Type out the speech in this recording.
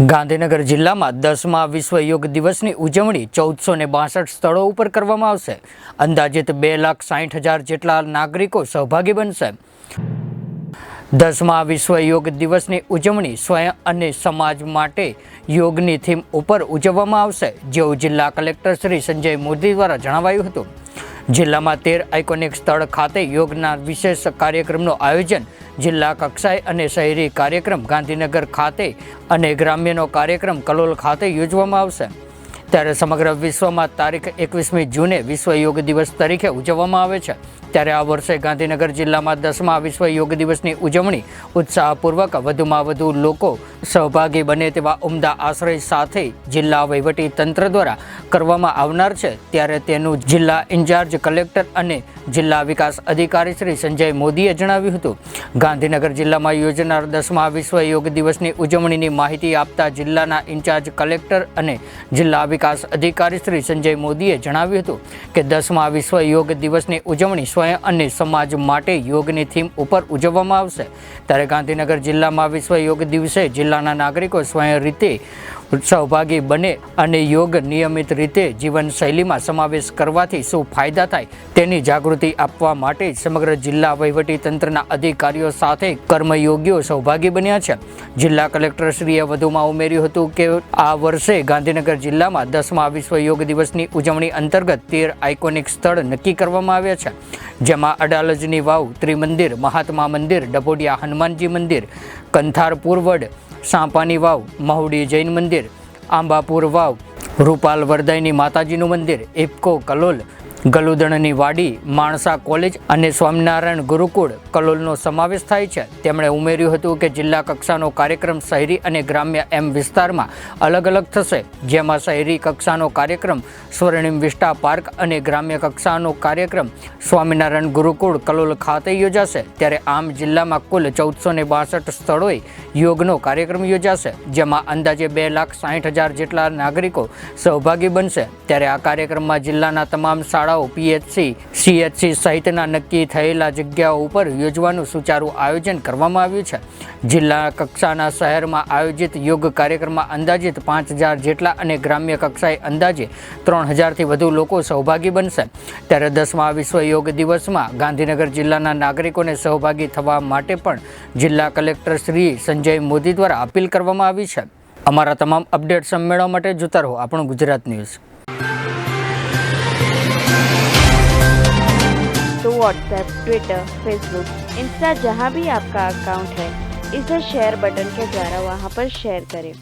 ગાંધીનગર જિલ્લામાં 10મા વિશ્વ યોગ દિવસની ઉજવણી 1462 સ્થળો ઉપર કરવામાં આવશે। અંદાજિત 2,60,000 જેટલા નાગરિકો સહભાગી બનશે। 10મા વિશ્વ યોગ દિવસની ઉજવણી સ્વયં અને સમાજ માટે યોગની થીમ ઉપર ઉજવવામાં આવશે, જેવું જિલ્લા કલેક્ટર શ્રી સંજય મોદી દ્વારા જણાવાયું હતું। જિલ્લામાં 13 આઇકોનિક સ્થળ ખાતે યોગના વિશેષ કાર્યક્રમનું આયોજન જિલ્લા કક્ષાએ અને શહેરી કાર્યક્રમ ગાંધીનગર ખાતે અને ગ્રામ્યનો કાર્યક્રમ કલોલ ખાતે યોજવામાં આવશે। ત્યારે સમગ્ર વિશ્વમાં તારીખ 21મી જૂને વિશ્વ યોગ દિવસ તરીકે ઉજવવામાં આવે છે। ત્યારે આ વર્ષે ગાંધીનગર જિલ્લામાં 10મા વિશ્વ યોગ દિવસની ઉજવણી ઉત્સાહપૂર્વક વધુમાં વધુ લોકો સહભાગી બને તેવા ઉમદા આશ્રય સાથે જિલ્લા વહીવટી તંત્ર દ્વારા કરવામાં આવનાર છે। ત્યારે તેનું જિલ્લા ઇન્ચાર્જ કલેક્ટર અને જિલ્લા વિકાસ અધિકારી શ્રી સંજય મોદીએ જણાવ્યું હતું। ગાંધીનગર જિલ્લામાં યોજનાર 10મા વિશ્વ યોગ દિવસની ઉજવણીની માહિતી આપતા જિલ્લાના ઇન્ચાર્જ કલેક્ટર અને જિલ્લા વિકાસ અધિકારી શ્રી સંજય મોદીએ જણાવ્યું હતું કે 10મા વિશ્વ યોગ દિવસની ઉજવણી સ્વયં અને સમાજ માટે યોગની થીમ ઉપર ઉજવવામાં આવશે। ત્યારે ગાંધીનગર જિલ્લામાં વિશ્વ યોગ દિવસે જિલ્લાના નાગરિકો સ્વયં રીતે સહભાગી બને અને યોગ નિયમિત રીતે જીવનશૈલીમાં સમાવેશ કરવાથી શું ફાયદા થાય તેની જાગૃતિ આપવા માટે સમગ્ર જિલ્લા વહીવટી તંત્રના અધિકારીઓ સાથે કર્મયોગીઓ સહભાગી બન્યા છે। જિલ્લા કલેક્ટરશ્રીએ વધુમાં ઉમેર્યું હતું કે આ વર્ષે ગાંધીનગર જિલ્લામાં 10મા વિશ્વ યોગ દિવસની ઉજવણી અંતર્ગત 13 આઇકોનિક સ્થળ નક્કી કરવામાં આવ્યા છે, જેમાં અડાલજની વાવ, ત્રિમંદિર, મહાત્મા મંદિર, ડભોડિયા હનુમાનજી મંદિર, કંથારપુર વડ, સાંપાની વાવ, મહુડી જૈન મંદિર, આંબાપુર વાવ, રૂપાલ વરદાયની માતાજીનું મંદિર, ઇફકો કલોલ, ગલુદણની વાડી, માણસા કોલેજ અને સ્વામિનારાયણ ગુરુકુળ કલોલનો સમાવેશ થાય છે। તેમણે ઉમેર્યું હતું કે જિલ્લા કક્ષાનો કાર્યક્રમ શહેરી અને ગ્રામ્ય એમ વિસ્તારમાં અલગ અલગ થશે, જેમાં શહેરી કક્ષાનો કાર્યક્રમ સ્વર્ણિમ વિસ્ટા પાર્ક અને ગ્રામ્ય કક્ષાનો કાર્યક્રમ સ્વામિનારાયણ ગુરુકુળ કલોલ ખાતે યોજાશે। ત્યારે આમ જિલ્લામાં કુલ 1462 સ્થળોએ યોગનો કાર્યક્રમ યોજાશે, જેમાં અંદાજે 2,60,000 જેટલા નાગરિકો સહભાગી બનશે। ત્યારે આ કાર્યક્રમમાં જિલ્લાના તમામ શાળાઓ, પીએચસી, સીએચસી સહિતના નક્કી થયેલા જગ્યાઓ ઉપર યોજવાનું સુચારું આયોજન કરવામાં આવ્યું છે। જિલ્લા કક્ષાના શહેરમાં આયોજિત યોગ કાર્યક્રમમાં અંદાજિત 5,000 જેટલા અને ગ્રામ્ય કક્ષાએ અંદાજે 3,000થી વધુ લોકો સહભાગી બનશે। ત્યારે 10મા વિશ્વ યોગ દિવસમાં ગાંધીનગર જિલ્લાના નાગરિકોને સહભાગી થવા માટે પણ જિલ્લા કલેક્ટર શ્રી સંજય મોદી દ્વારા અપીલ કરવામાં આવી છે। અમારા તમામ અપડેટ્સ મેળવવા માટે જોતા રહો આપણું ગુજરાત ન્યૂઝ। तो व्हाट्सएप, ट्विटर, फेसबुक, इंस्टा जहाँ भी आपका अकाउंट है, इसे शेयर बटन के द्वारा वहाँ पर शेयर करें।